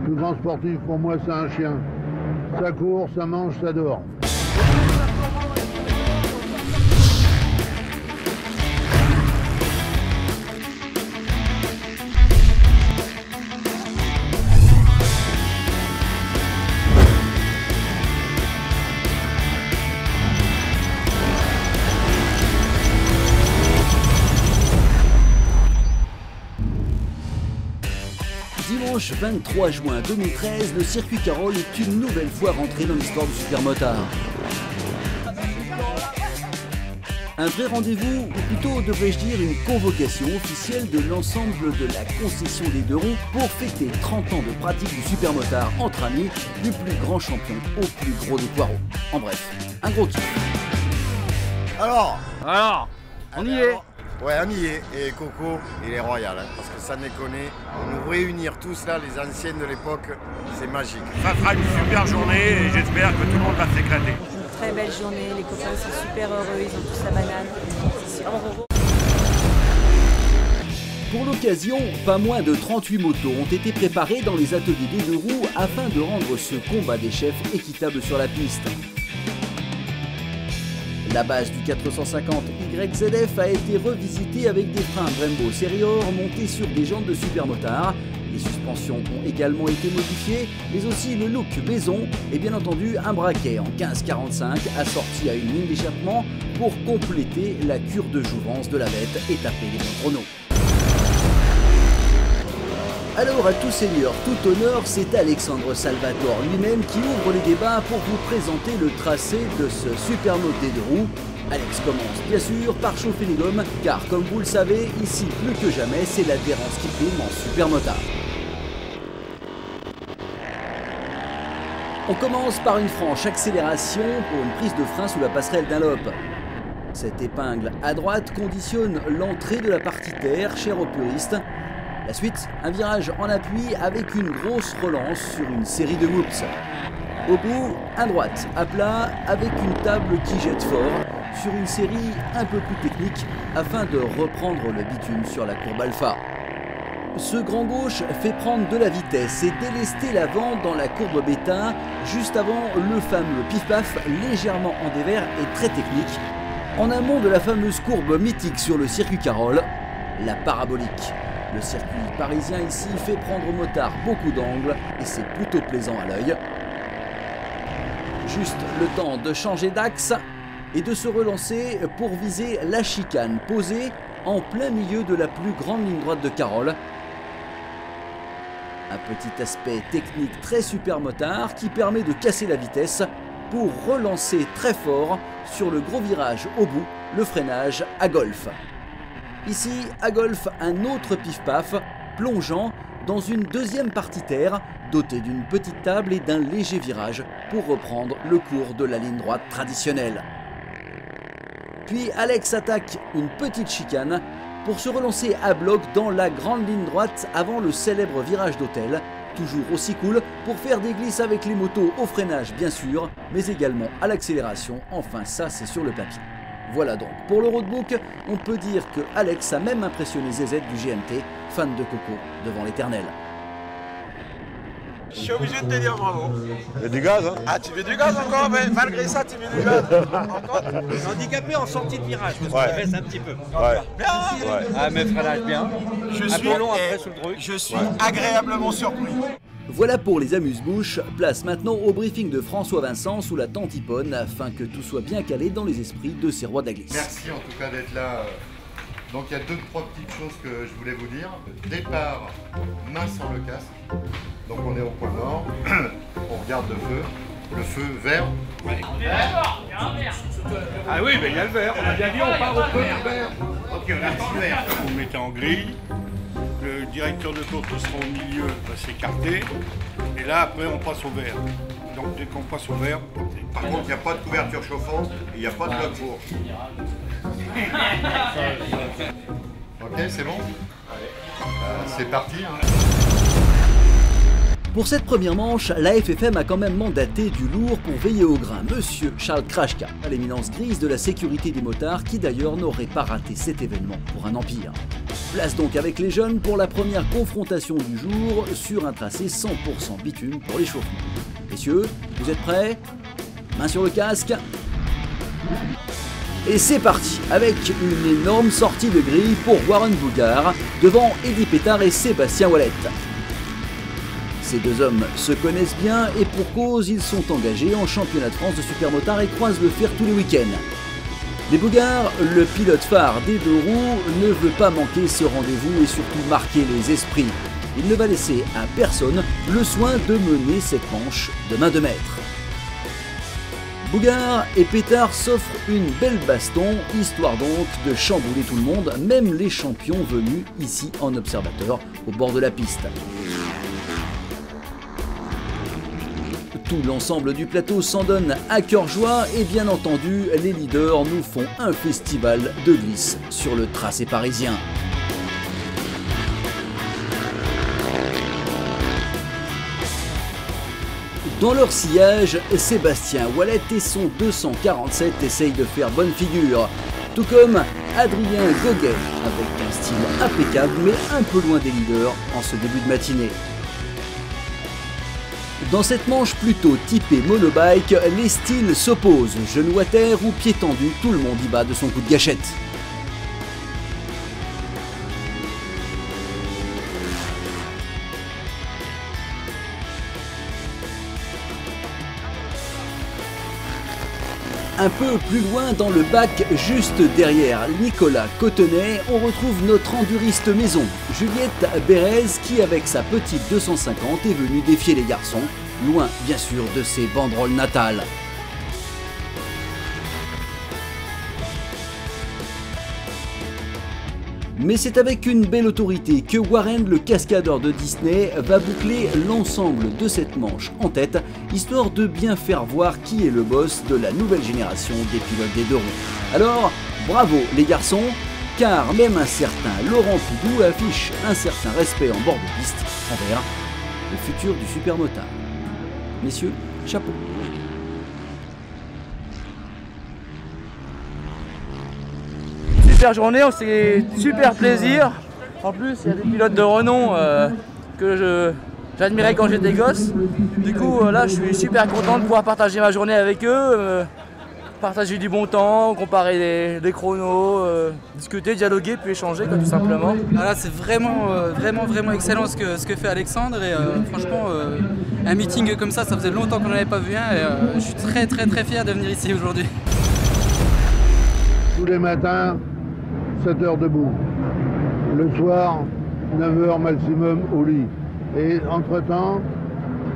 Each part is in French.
Le grand sportif, pour moi, c'est un chien. Ça court, ça mange, ça dort. Dimanche 23 juin 2013, le circuit Carroll est une nouvelle fois rentré dans l'histoire du supermotard. Un vrai rendez-vous, ou plutôt devrais-je dire une convocation officielle de l'ensemble de la concession des deux roues pour fêter 30 ans de pratique du supermotard entre amis, du plus grand champion au plus gros des poireaux. En bref, un gros kiff. Alors, on y est. Ouais, on y est. Et Coco, il est royal, hein, parce que ça déconne. Nous réunir tous là, les anciennes de l'époque, c'est magique. Ça fera une super journée et j'espère que tout le monde va s'éclater. Très belle journée, les copains sont super heureux, ils ont tous la banane. C'est vraiment gros. Pour l'occasion, pas moins de 38 motos ont été préparées dans les ateliers des deux roues afin de rendre ce combat des chefs équitable sur la piste. La base du 450 YZF a été revisitée avec des freins Brembo Serior montés sur des jantes de supermotard. Les suspensions ont également été modifiées, mais aussi le look maison et bien entendu un braquet en 1545 assorti à une ligne d'échappement pour compléter la cure de jouvence de la bête et taper les bons chronos. Alors à tout seigneur, tout honneur, c'est Alexandre Salvatore lui-même qui ouvre les débats pour vous présenter le tracé de ce supermoto des deux roues. Alex commence bien sûr par chauffer les gommes, car comme vous le savez, ici plus que jamais, c'est l'adhérence qui prime en supermotard. On commence par une franche accélération pour une prise de frein sous la passerelle Dunlop. Cette épingle à droite conditionne l'entrée de la partie terre, chère aux puristes. La suite, un virage en appui avec une grosse relance sur une série de whoops. Au bout, un droite à plat avec une table qui jette fort sur une série un peu plus technique afin de reprendre le bitume sur la courbe alpha. Ce grand gauche fait prendre de la vitesse et délester l'avant dans la courbe bêta juste avant le fameux pif-paf légèrement en dévers et très technique en amont de la fameuse courbe mythique sur le circuit Carroll, la parabolique. Le circuit parisien ici fait prendre au motard beaucoup d'angles et c'est plutôt plaisant à l'œil. Juste le temps de changer d'axe et de se relancer pour viser la chicane posée en plein milieu de la plus grande ligne droite de Carroll. Un petit aspect technique très supermotard qui permet de casser la vitesse pour relancer très fort sur le gros virage au bout, le freinage à golf. Ici, à golf, un autre pif-paf, plongeant dans une deuxième partie terre, dotée d'une petite table et d'un léger virage pour reprendre le cours de la ligne droite traditionnelle. Puis Alex attaque une petite chicane pour se relancer à bloc dans la grande ligne droite avant le célèbre virage d'hôtel, toujours aussi cool pour faire des glisses avec les motos au freinage bien sûr, mais également à l'accélération, enfin ça c'est sur le papier. Voilà donc, pour le roadbook, on peut dire que Alex a même impressionné ZZ du GMT, fan de Coco, devant l'éternel. Je suis obligé de te dire bravo. Il y a du gaz, hein? Ah, tu mets du gaz encore, mais malgré ça, tu mets du gaz. Encore? Handicapé en sortie de virage, parce Ouais. qu'on baisse un petit peu. Ouais. Bien. Ouais. Ah, mais freinage bien. Je Un suis, peu long après sous le truc. je suis agréablement surpris. Voilà pour les amuse-bouches, place maintenant au briefing de François Vincent sous la tantipone afin que tout soit bien calé dans les esprits de ces rois de la glisse. Merci en tout cas d'être là. Donc il y a trois petites choses que je voulais vous dire. Départ, main sur le casque. Donc on est au pôle Nord, on regarde le feu vert. Ouais. Ah oui, mais il y a le vert. On a bien dit, on part au feu vert. Ok, on attend le vert. Vous mettez en grille. Le directeur de tour qui sera au milieu va s'écarter. Et là, après, on passe au vert. Donc, dès qu'on passe au vert... Par contre, il n'y a pas de couverture chauffante et il n'y a pas de bloc four. Ok, c'est bon? C'est parti. Hein. Pour cette première manche, la FFM a quand même mandaté du lourd pour veiller au grain, Monsieur Charles Krajka, l'éminence grise de la sécurité des motards qui d'ailleurs n'aurait pas raté cet événement pour un empire. Place donc avec les jeunes pour la première confrontation du jour sur un tracé 100% bitume pour l'échauffement. Messieurs, vous êtes prêts? Main sur le casque. Et c'est parti, avec une énorme sortie de grille pour Warren Bougard, devant Eddy Pétard et Sébastien Ouellet. Ces deux hommes se connaissent bien et pour cause, ils sont engagés en championnat de France de supermotard et croisent le fer tous les week-ends. Mais Bougard, le pilote phare des deux roues, ne veut pas manquer ce rendez-vous et surtout marquer les esprits. Il ne va laisser à personne le soin de mener cette manche de main de maître. Bougard et Pétard s'offrent une belle baston, histoire donc de chambouler tout le monde, même les champions venus ici en observateur au bord de la piste. Tout l'ensemble du plateau s'en donne à cœur joie et bien entendu, les leaders nous font un festival de glisse sur le tracé parisien. Dans leur sillage, Sébastien Ouellet et son 247 essayent de faire bonne figure, tout comme Adrien Goguet avec un style impeccable mais un peu loin des leaders en ce début de matinée. Dans cette manche plutôt typée monobike, les styles s'opposent, genoux à terre ou pieds tendus, tout le monde y bat de son coup de gâchette. Un peu plus loin dans le bac, juste derrière Nicolas Cotonnet, on retrouve notre enduriste maison, Juliette Bérez, qui avec sa petite 250 est venue défier les garçons, loin bien sûr de ses banderoles natales. Mais c'est avec une belle autorité que Warren, le cascadeur de Disney, va boucler l'ensemble de cette manche en tête, histoire de bien faire voir qui est le boss de la nouvelle génération des pilotes des deux roues. Alors, bravo les garçons, car même un certain Laurent Poudou affiche un certain respect en bord de piste envers le futur du supermotard. Messieurs, chapeau. Super journée, on s'est super plaisir. En plus, il y a des pilotes de renom que j'admirais quand j'étais gosse. Du coup, là, je suis super content de pouvoir partager ma journée avec eux, partager du bon temps, comparer des chronos, discuter, dialoguer, puis échanger, quoi, tout simplement. Voilà, c'est vraiment excellent ce que fait Alexandre et franchement, un meeting comme ça faisait longtemps qu'on n'en avait pas vu un et je suis très fier de venir ici aujourd'hui. Tous les matins, 7 heures debout. Le soir, 9 heures maximum au lit. Et entre-temps,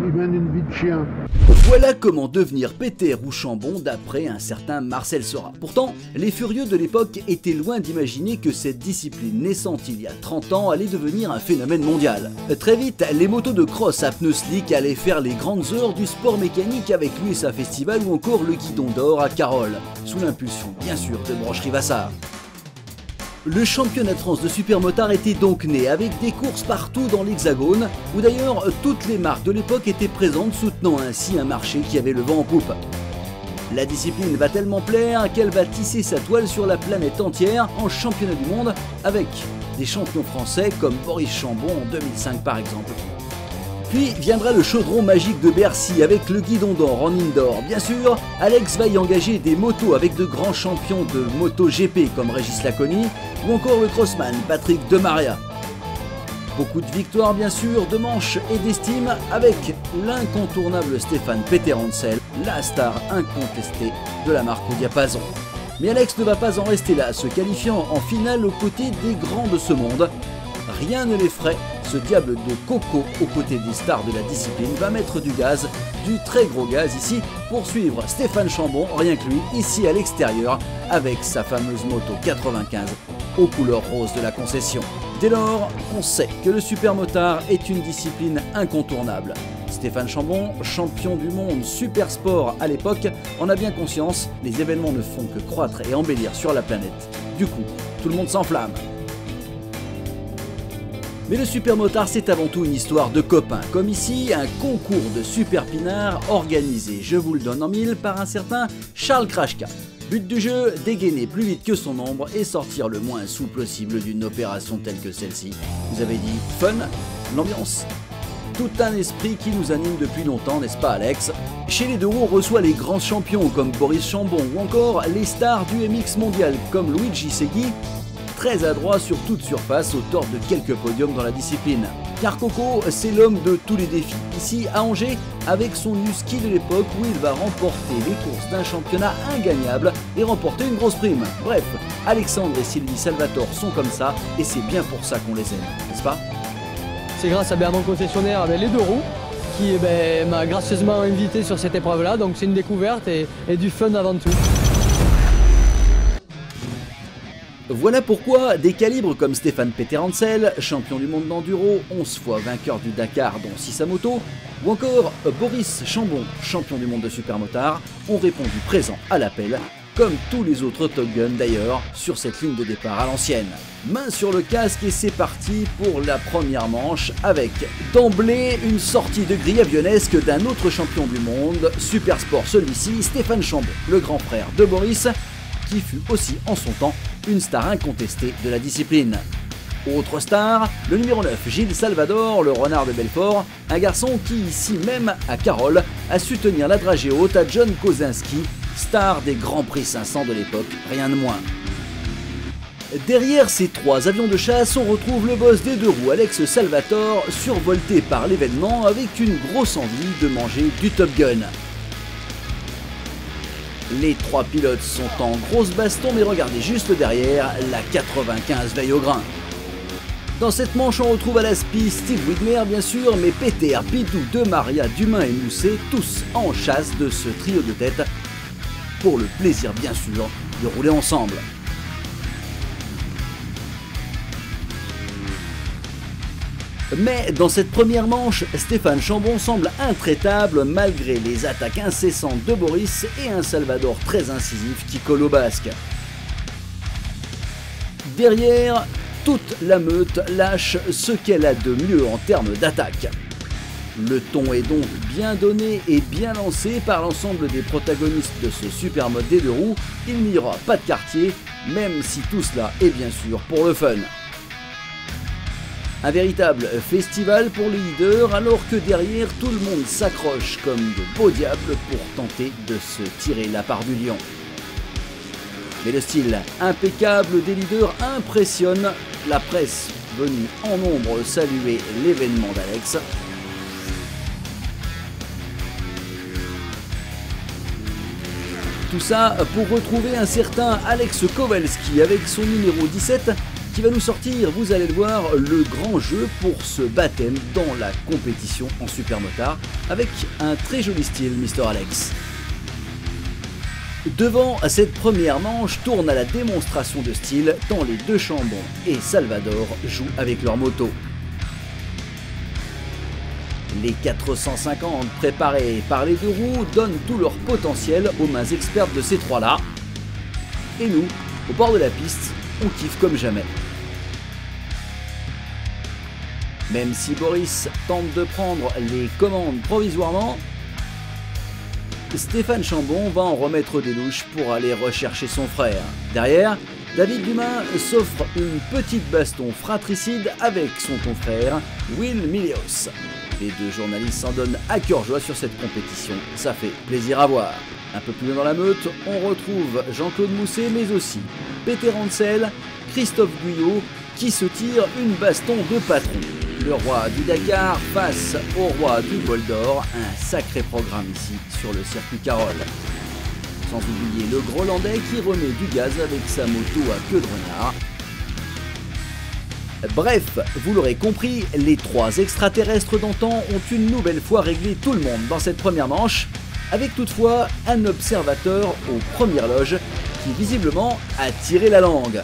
ils mènent une vie de chien. Voilà comment devenir Péter ou Chambon d'après un certain Marcel Seurat. Pourtant, les furieux de l'époque étaient loin d'imaginer que cette discipline naissante il y a 30 ans allait devenir un phénomène mondial. Très vite, les motos de cross à pneus slick allaient faire les grandes heures du sport mécanique avec l'USA Festival ou encore le Guidon d'Or à Carole, sous l'impulsion bien sûr de Brocherie Vassar. Le championnat de France de supermotard était donc né avec des courses partout dans l'Hexagone, où d'ailleurs toutes les marques de l'époque étaient présentes, soutenant ainsi un marché qui avait le vent en poupe. La discipline va tellement plaire qu'elle va tisser sa toile sur la planète entière en championnat du monde, avec des champions français comme Boris Chambon en 2005 par exemple. Puis viendra le chaudron magique de Bercy avec le Guidon d'Or en indoor. Bien sûr, Alex va y engager des motos avec de grands champions de MotoGP comme Régis Laconi ou encore le crossman Patrick Demaria. Beaucoup de victoires bien sûr, de manches et d'estime avec l'incontournable Stéphane Peter-Hansel, la star incontestée de la marque au diapason. Mais Alex ne va pas en rester là, se qualifiant en finale aux côtés des grands de ce monde. Rien ne l'effraie, ce diable de Coco aux côtés des stars de la discipline va mettre du gaz, du très gros gaz ici, pour suivre Stéphane Chambon, rien que lui, ici à l'extérieur, avec sa fameuse moto 95 aux couleurs roses de la concession. Dès lors, on sait que le supermotard est une discipline incontournable. Stéphane Chambon, champion du monde super sport à l'époque, en a bien conscience, les événements ne font que croître et embellir sur la planète. Du coup, tout le monde s'enflamme. Mais le supermotard, c'est avant tout une histoire de copains. Comme ici, un concours de super pinard organisé, je vous le donne en mille, par un certain Charles Krachka. But du jeu, dégainer plus vite que son ombre et sortir le moins souple possible d'une opération telle que celle-ci. Vous avez dit fun, l'ambiance, tout un esprit qui nous anime depuis longtemps, n'est-ce pas Alex? Chez les deux roues, on reçoit les grands champions comme Boris Chambon ou encore les stars du MX mondial comme Luigi Segui, très adroit sur toute surface, auteur de quelques podiums dans la discipline. Car Coco, c'est l'homme de tous les défis. Ici, à Angers, avec son husky de l'époque où il va remporter les courses d'un championnat ingagnable et remporter une grosse prime. Bref, Alexandre et Sylvie Salvatore sont comme ça et c'est bien pour ça qu'on les aime, n'est-ce pas? C'est grâce à Bernard Concessionnaire, les deux roues, qui m'a gracieusement invité sur cette épreuve-là. Donc c'est une découverte et du fun avant tout. Voilà pourquoi des calibres comme Stéphane Peter-Hansel, champion du monde d'enduro, 11 fois vainqueur du Dakar dont 6 à moto, ou encore Boris Chambon, champion du monde de supermotard, ont répondu présent à l'appel, comme tous les autres Top Gun d'ailleurs, sur cette ligne de départ à l'ancienne. Main sur le casque et c'est parti pour la première manche avec d'emblée une sortie de grille avionesque d'un autre champion du monde, super sport celui-ci, Stéphane Chambon, le grand frère de Boris, qui fut aussi en son temps une star incontestée de la discipline. Autre star, le numéro 9, Gilles Salvador, le renard de Belfort, un garçon qui ici même à Carole a su tenir la dragée haute à John Kosinski, star des Grands Prix 500 de l'époque, rien de moins. Derrière ces trois avions de chasse, on retrouve le boss des deux roues, Alex Salvatore, survolté par l'événement avec une grosse envie de manger du Top Gun. Les trois pilotes sont en grosse baston, mais regardez juste derrière, la 95 veille au grain. Dans cette manche, on retrouve à l'aspi Steve Widmer bien sûr, mais Peter, Pidou, De Maria, Dumain et Mousset, tous en chasse de ce trio de tête, pour le plaisir bien sûr de rouler ensemble. Mais dans cette première manche, Stéphane Chambon semble intraitable malgré les attaques incessantes de Boris et un Salvador très incisif qui colle au basque. Derrière, toute la meute lâche ce qu'elle a de mieux en termes d'attaque. Le ton est donc bien donné et bien lancé par l'ensemble des protagonistes de ce super mode des deux roues. Il n'y aura pas de quartier, même si tout cela est bien sûr pour le fun. Un véritable festival pour les leaders, alors que derrière tout le monde s'accroche comme de beaux diables pour tenter de se tirer la part du lion. Mais le style impeccable des leaders impressionne la presse venue en nombre saluer l'événement d'Alex. Tout ça pour retrouver un certain Alex Kowalski avec son numéro 17 qui va nous sortir, vous allez le voir, le grand jeu pour ce baptême dans la compétition en supermotard avec un très joli style, Mr. Alex. Devant cette première manche tourne à la démonstration de style tant les deux Chambon et Salvador jouent avec leur moto. Les 450 préparés par les deux roues donnent tout leur potentiel aux mains expertes de ces trois-là. Et nous, au bord de la piste, on kiffe comme jamais. Même si Boris tente de prendre les commandes provisoirement, Stéphane Chambon va en remettre des louches pour aller rechercher son frère. Derrière, David Dumain s'offre une petite baston fratricide avec son confrère Will Milios. Les deux journalistes s'en donnent à cœur joie sur cette compétition, ça fait plaisir à voir. Un peu plus loin dans la meute, on retrouve Jean-Claude Mousset, mais aussi Peter Hansel, Christophe Guyot, qui se tirent une baston de patron. Le roi du Dakar face au roi du bol d'or, un sacré programme ici sur le circuit Carole. Sans oublier le Grolandais qui remet du gaz avec sa moto à queue de renard. Bref, vous l'aurez compris, les trois extraterrestres d'antan ont une nouvelle fois réglé tout le monde dans cette première manche, avec toutefois un observateur aux premières loges qui visiblement a tiré la langue.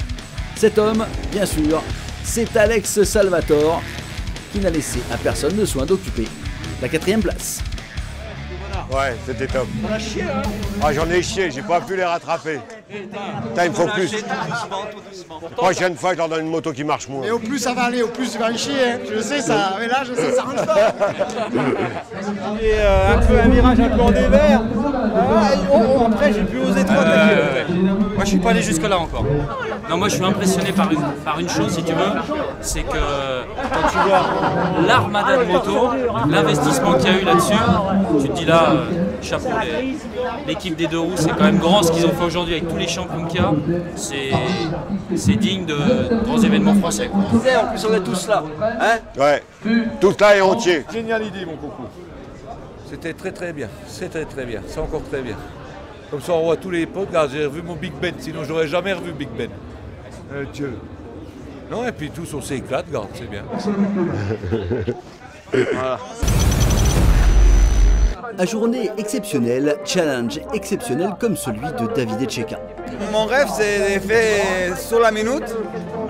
Cet homme, bien sûr, c'est Alex Salvatore, qui n'a laissé à personne le soin d'occuper la 4e place. Ouais, c'était top. On a chié, hein? Ah, j'en ai chié, j'ai pas pu les rattraper. Putain, il faut plus. Prochaine fois, je leur donne une moto qui marche moins. Et au plus ça va aller, au plus tu vas y chier. Hein. Je sais ça, mais là je sais ça rentre pas. Et un peu un virage un peu en dévers. Après j'ai pu oser trop attaquer. Moi je suis pas allé jusque là encore. Non, moi je suis impressionné par une chose si tu veux, c'est que quand tu vois l'armada de motos, l'investissement qu'il y a eu là-dessus, tu te dis là, chapeau, l'équipe des deux roues, c'est quand même grand ce qu'ils ont fait aujourd'hui avec tous les champions qu'il y a, c'est digne de grands événements français. En plus on est tous là, hein? Ouais, tous là et entiers. Géniale idée mon coco. C'était très bien, c'est très bien, c'est encore très bien. Comme ça on voit tous les potes, regarde, j'ai revu mon Big Ben, sinon j'aurais jamais revu Big Ben. Dieu. Non, et puis tous on s'éclate, regarde, c'est bien. Voilà. À journée exceptionnelle, challenge exceptionnel comme celui de David Echeka. Mon rêve c'est de faire sur la minute,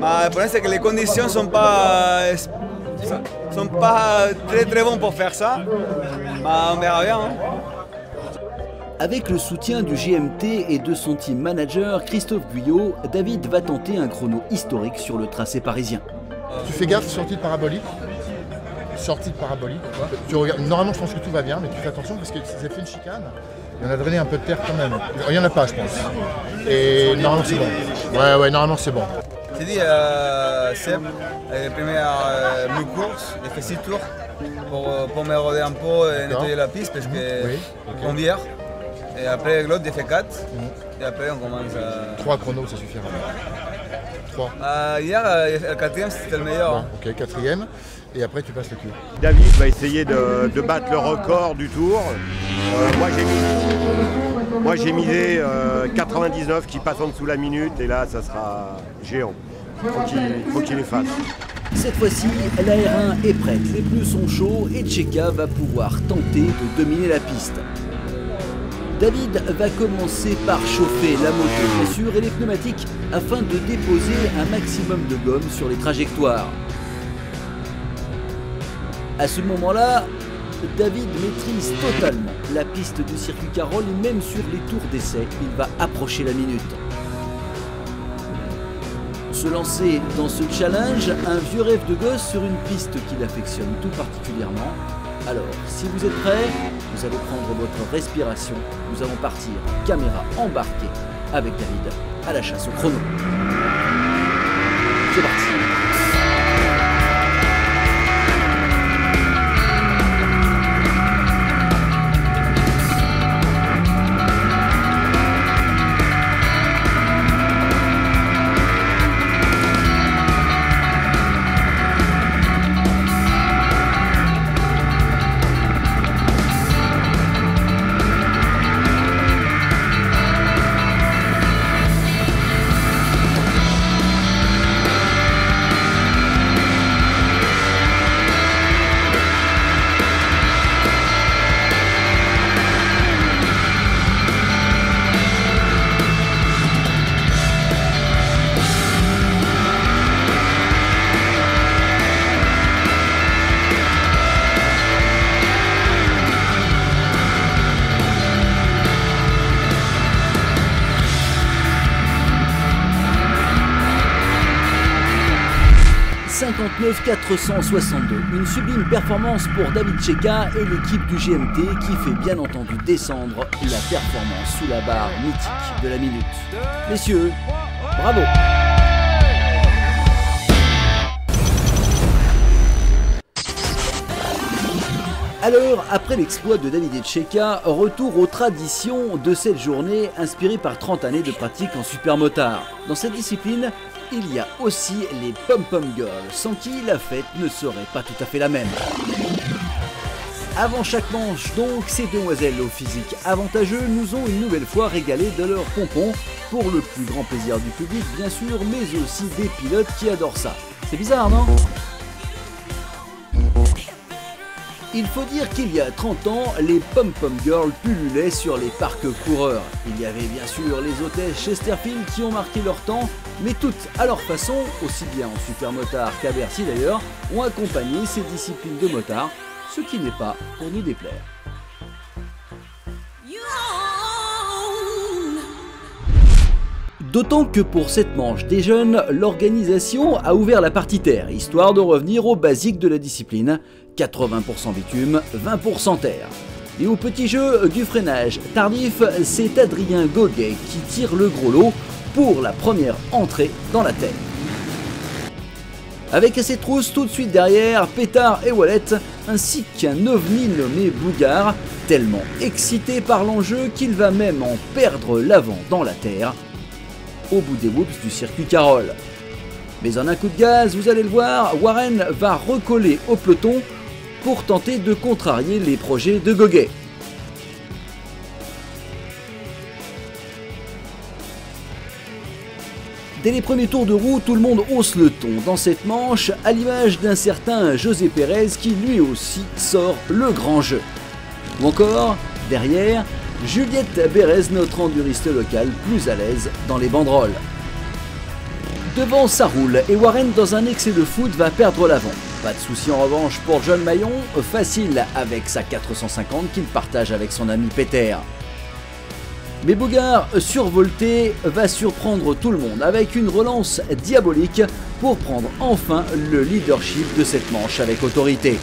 mais le problème c'est que les conditions ne sont pas très bonnes pour faire ça. Mais on verra bien. Hein. Avec le soutien du GMT et de son team manager Christophe Guyot, David va tenter un chrono historique sur le tracé parisien. Tu fais gaffe, sortie de parabolique. Tu regardes, normalement je pense que tout va bien, mais tu fais attention parce que ça fait une chicane. Il y en a drainé un peu de terre quand même. Il n'y en a pas je pense. Et normalement c'est bon. Ouais, normalement c'est bon. J'ai dit Seb, la première mi-course, j'ai fait 6 tours pour me roder un peu et nettoyer la piste parce que on vient. Et après l'autre j'ai fait 4 et après on commence à... 3 chronos ça suffira. 3. Hier le 4e c'était le meilleur. Bon, ok, 4e et après tu passes le cul. David va essayer de battre le record du tour. Moi j'ai misé 99 qui passe en dessous la minute et là ça sera géant. Faut qu'il les fasse. Cette fois-ci, la R1 est prête, les pneus sont chauds et Echeka va pouvoir tenter de dominer la piste. David va commencer par chauffer la moto, bien sûr, et les pneumatiques afin de déposer un maximum de gomme sur les trajectoires. À ce moment-là, David maîtrise totalement la piste du circuit Carroll et même sur les tours d'essai, il va approcher la minute. Se lancer dans ce challenge, un vieux rêve de gosse sur une piste qu'il affectionne tout particulièrement. Alors, si vous êtes prêts, vous allez prendre votre respiration. Nous allons partir, caméra embarquée, avec David à la chasse au chrono. C'est parti. « 462, une sublime performance pour David Echeka et l'équipe du GMT qui fait bien entendu descendre la performance sous la barre mythique de la minute. Messieurs, bravo! Alors, après l'exploit de David Echeka, retour aux traditions de cette journée inspirée par 30 années de pratique en supermotard. Dans cette discipline, il y a aussi les pom-pom girls, sans qui la fête ne serait pas tout à fait la même. Avant chaque manche donc, ces demoiselles au physique avantageux nous ont une nouvelle fois régalé de leurs pompons, pour le plus grand plaisir du public bien sûr, mais aussi des pilotes qui adorent ça. C'est bizarre, non ? Il faut dire qu'il y a 30 ans, les pom-pom girls pullulaient sur les parcs coureurs. Il y avait bien sûr les hôtesses Chesterfield qui ont marqué leur temps, mais toutes à leur façon, aussi bien en supermotard qu'à Bercy d'ailleurs, ont accompagné ces disciplines de motard, ce qui n'est pas pour nous déplaire. D'autant que pour cette manche des jeunes, l'organisation a ouvert la partie terre, histoire de revenir aux basiques de la discipline, 80% bitume, 20% terre. Et au petit jeu du freinage tardif, c'est Adrien Goguet qui tire le gros lot pour la première entrée dans la terre. Avec ses trousses tout de suite derrière, Pétard et Wallet, ainsi qu'un ovni nommé Bougard, tellement excité par l'enjeu qu'il va même en perdre l'avant dans la terre, au bout des whoops du circuit Carole. Mais en un coup de gaz, vous allez le voir, Warren va recoller au peloton pour tenter de contrarier les projets de Goguet. Dès les premiers tours de roue, tout le monde hausse le ton dans cette manche, à l'image d'un certain José Pérez qui lui aussi sort le grand jeu. Ou encore, derrière, Juliette Bérez, notre enduriste locale, plus à l'aise dans les banderoles. Devant, ça roule et Warren, dans un excès de foot, va perdre l'avant. Pas de souci en revanche pour John Maillon, facile avec sa 450 qu'il partage avec son ami Peter. Mais Bougard, survolté, va surprendre tout le monde avec une relance diabolique pour prendre enfin le leadership de cette manche avec autorité.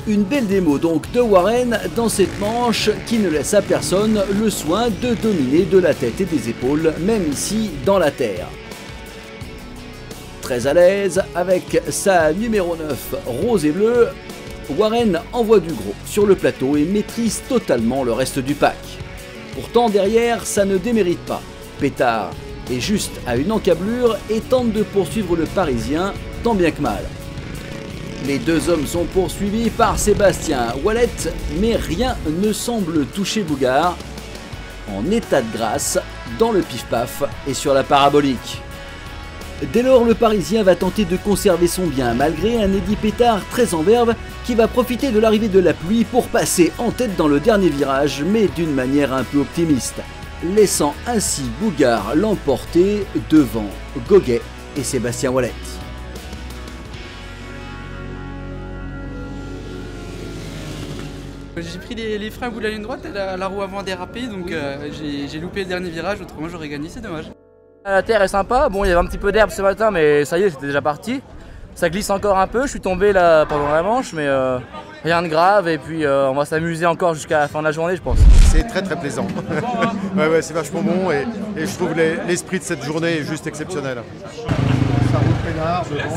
Une belle démo donc de Warren dans cette manche qui ne laisse à personne le soin de dominer de la tête et des épaules, même ici dans la terre. Très à l'aise avec sa numéro 9 rose et bleu, Warren envoie du gros sur le plateau et maîtrise totalement le reste du pack. Pourtant derrière, ça ne démérite pas. Pétard est juste à une encablure et tente de poursuivre le Parisien tant bien que mal. Les deux hommes sont poursuivis par Sébastien Wallet, mais rien ne semble toucher Bougard, en état de grâce, dans le pif-paf et sur la parabolique. Dès lors, le Parisien va tenter de conserver son bien, malgré un Eddy Pétard très en verve qui va profiter de l'arrivée de la pluie pour passer en tête dans le dernier virage, mais d'une manière un peu optimiste, laissant ainsi Bougard l'emporter devant Goguet et Sébastien Wallet. J'ai pris les freins au bout de la ligne droite et la roue avant a dérapé, donc j'ai loupé le dernier virage, autrement j'aurais gagné, c'est dommage. La terre est sympa, bon il y avait un petit peu d'herbe ce matin mais ça y est c'était déjà parti. Ça glisse encore un peu, je suis tombé là pendant la manche mais rien de grave et puis on va s'amuser encore jusqu'à la fin de la journée je pense. C'est très plaisant. ouais, c'est vachement bon et je trouve l'esprit de cette journée est juste exceptionnel.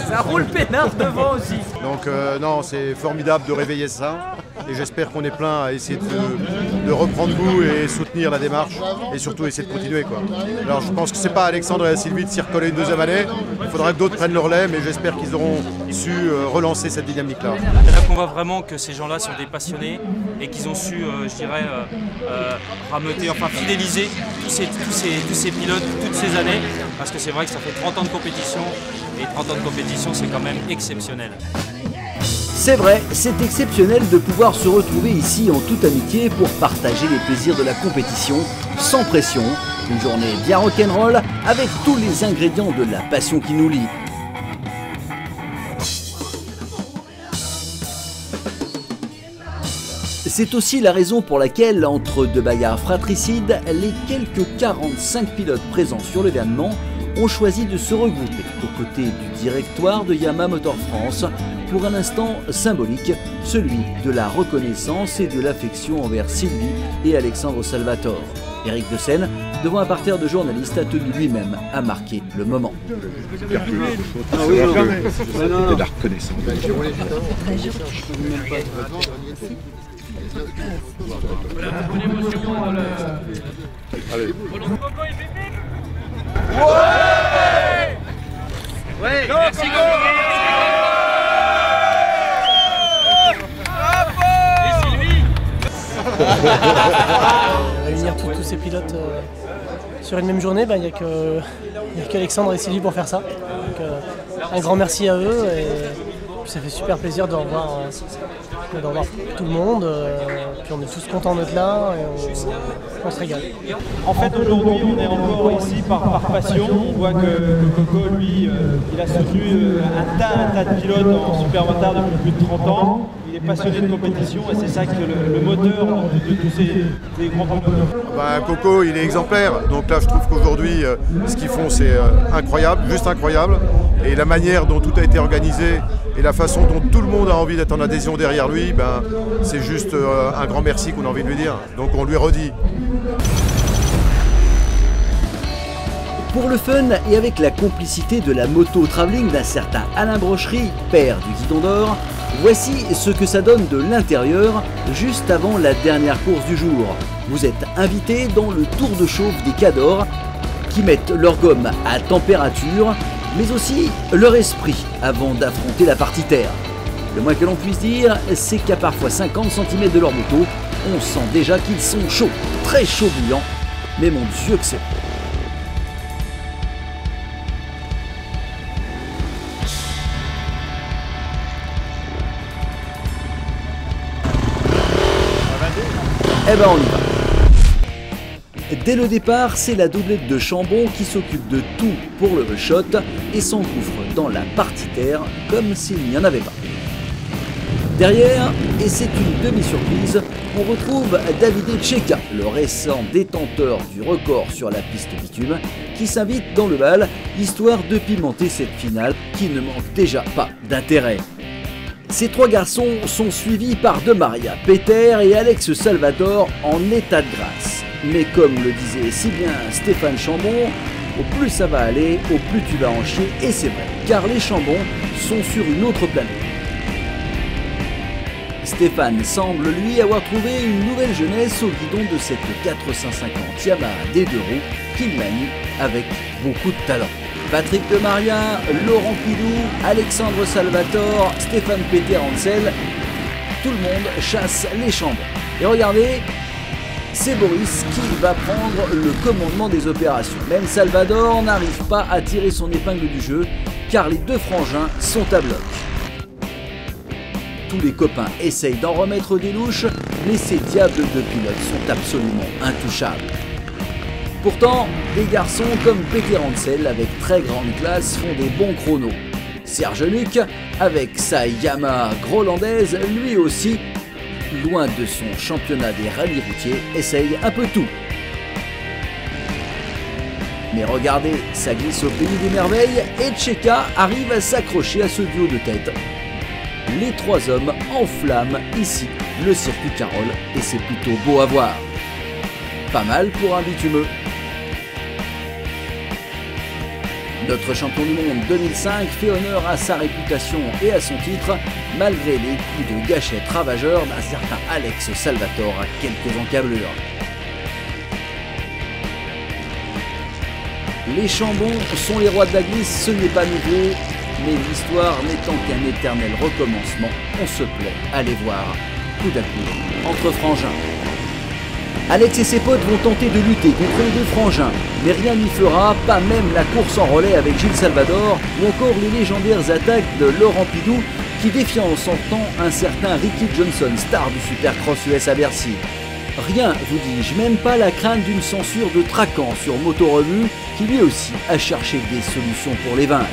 Ça roule peinard devant aussi. Donc non, c'est formidable de réveiller ça et j'espère qu'on est plein à essayer de reprendre goût et soutenir la démarche et surtout essayer de continuer quoi. Alors je pense que c'est pas Alexandre et Sylvie de s'y recoller une deuxième année, il faudra que d'autres prennent le relais mais j'espère qu'ils auront su relancer cette dynamique là. C'est là qu'on voit vraiment que ces gens-là sont des passionnés et qu'ils ont su, je dirais, rameuter, enfin fidéliser tous ces pilotes toutes ces années parce que c'est vrai que ça fait 30 ans de compétition et 30 ans de compétition c'est quand même exceptionnel. C'est vrai, c'est exceptionnel de pouvoir se retrouver ici en toute amitié pour partager les plaisirs de la compétition, sans pression, une journée bien rock'n'roll avec tous les ingrédients de la passion qui nous lie. C'est aussi la raison pour laquelle, entre deux bagarres fratricides, les quelques 45 pilotes présents sur l'événement ont choisi de se regrouper aux côtés du directoire de Yamaha Motor France pour un instant symbolique, celui de la reconnaissance et de l'affection envers Sylvie et Alexandre Salvatore. Éric de Seine, devant un parterre de journalistes, a tenu lui-même à marquer le moment. C'est de la reconnaissance. Ouais, merci Réunir tous ces pilotes sur une même journée, il n'y a qu'Alexandre et Sylvie pour faire ça. Donc, un grand merci à eux et puis ça fait super plaisir de revoir tout le monde. Puis on est tous contents d'être là et on se régale. En fait, aujourd'hui, on est encore ici par passion. On voit que Coco, lui, il a soutenu un tas de pilotes en supermotard depuis plus de 30 ans. Il est passionné de compétition et c'est ça qui est le moteur de tous ces grands promoteurs. Coco, il est exemplaire. Donc là, je trouve qu'aujourd'hui, ce qu'ils font, c'est incroyable, juste incroyable. Et la manière dont tout a été organisé et la façon dont tout le monde a envie d'être en adhésion derrière lui, c'est juste un grand merci qu'on a envie de lui dire. Donc on lui redit. Pour le fun et avec la complicité de la moto travelling d'un certain Alain Brochery, père du Guidon d'Or, voici ce que ça donne de l'intérieur juste avant la dernière course du jour. Vous êtes invité dans le tour de chauffe des Cadors qui mettent leur gomme à température, mais aussi leur esprit avant d'affronter la partie terre. Le moins que l'on puisse dire, c'est qu'à parfois 50 cm de leur moto, on sent déjà qu'ils sont chauds, très chauds bouillants, mais mon Dieu que c'est bon. Eh ben on y va. Dès le départ, c'est la doublette de Chambon qui s'occupe de tout pour le shot et s'engouffre dans la partie terre comme s'il n'y en avait pas. Derrière, et c'est une demi-surprise, on retrouve Davide Checa, le récent détenteur du record sur la piste bitume, qui s'invite dans le bal, histoire de pimenter cette finale qui ne manque déjà pas d'intérêt. Ces trois garçons sont suivis par De Maria, Peter et Alex Salvador en état de grâce. Mais comme le disait si bien Stéphane Chambon, au plus ça va aller, au plus tu vas en chier, et c'est vrai, car les Chambons sont sur une autre planète. Stéphane semble lui avoir trouvé une nouvelle jeunesse au guidon de cette 450 Yamaha D2 roues qu'il manie avec beaucoup de talent. Patrick De Maria, Laurent Pidou, Alexandre Salvatore, Stéphane Peter Hansel, tout le monde chasse les Chambons. Et regardez, c'est Boris qui va prendre le commandement des opérations. Même Salvador n'arrive pas à tirer son épingle du jeu, car les deux frangins sont à bloc. Tous les copains essayent d'en remettre des louches, mais ces diables de pilotes sont absolument intouchables. Pourtant, des garçons comme Peter Hansel, avec très grande classe, font des bons chronos. Serge Luc, avec sa Yamaha grolandaise, lui aussi, loin de son championnat des rallyes routiers, essaye un peu tout. Mais regardez, ça glisse au pays des merveilles et Checa arrive à s'accrocher à ce duo de tête. Les trois hommes enflamment ici le circuit Carole et c'est plutôt beau à voir. Pas mal pour un bitumeux. Notre champion du monde 2005 fait honneur à sa réputation et à son titre, malgré les coups de gâchette ravageurs d'un certain Alex Salvatore à quelques encablures. Les Chambons sont les rois de la glisse, ce n'est pas nouveau, mais l'histoire n'étant qu'un éternel recommencement, on se plaît à les voir coup à coup entre frangins. Alex et ses potes vont tenter de lutter contre les deux frangins, mais rien n'y fera, pas même la course en relais avec Gilles Salvador ou encore les légendaires attaques de Laurent Pidou qui défiant en son temps un certain Ricky Johnson, star du Supercross US à Bercy. Rien, vous dis-je, même pas la crainte d'une censure de Traquant sur Motorevue qui lui aussi a cherché des solutions pour les vaincre.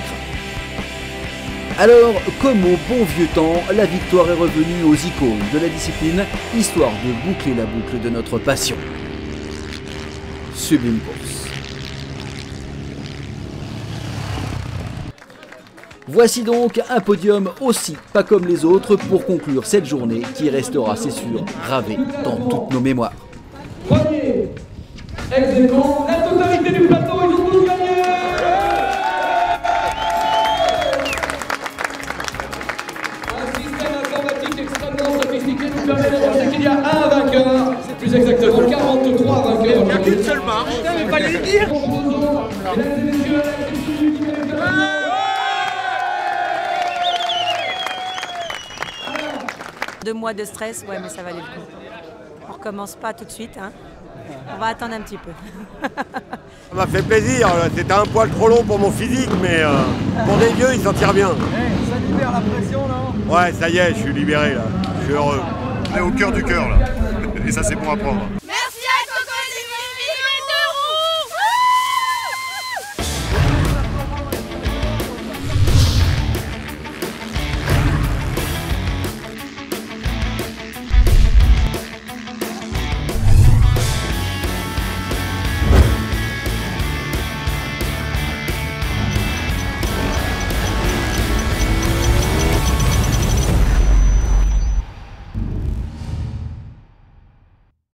Alors, comme au bon vieux temps, la victoire est revenue aux icônes de la discipline, histoire de boucler la boucle de notre passion. Sublime course. Voici donc un podium aussi pas comme les autres pour conclure cette journée qui restera, c'est sûr, gravée dans toutes nos mémoires. Premier, ex-aequo, la totalité du plateau, ils ont tous gagné. Qu'il y a un vainqueur, c'est plus exactement 43 vainqueurs. Il n'y a qu'une seule marche, il fallait le dire. Deux mois de stress, ouais, mais ça valait le coup. On recommence pas tout de suite, hein. On va attendre un petit peu. Ça m'a fait plaisir, c'était un poil trop long pour mon physique, mais pour des vieux, il s'en tire bien. Ça libère la pression, non? Ouais, ça y est, je suis libéré là, je suis heureux. On est au cœur du cœur là, et ça c'est bon à prendre.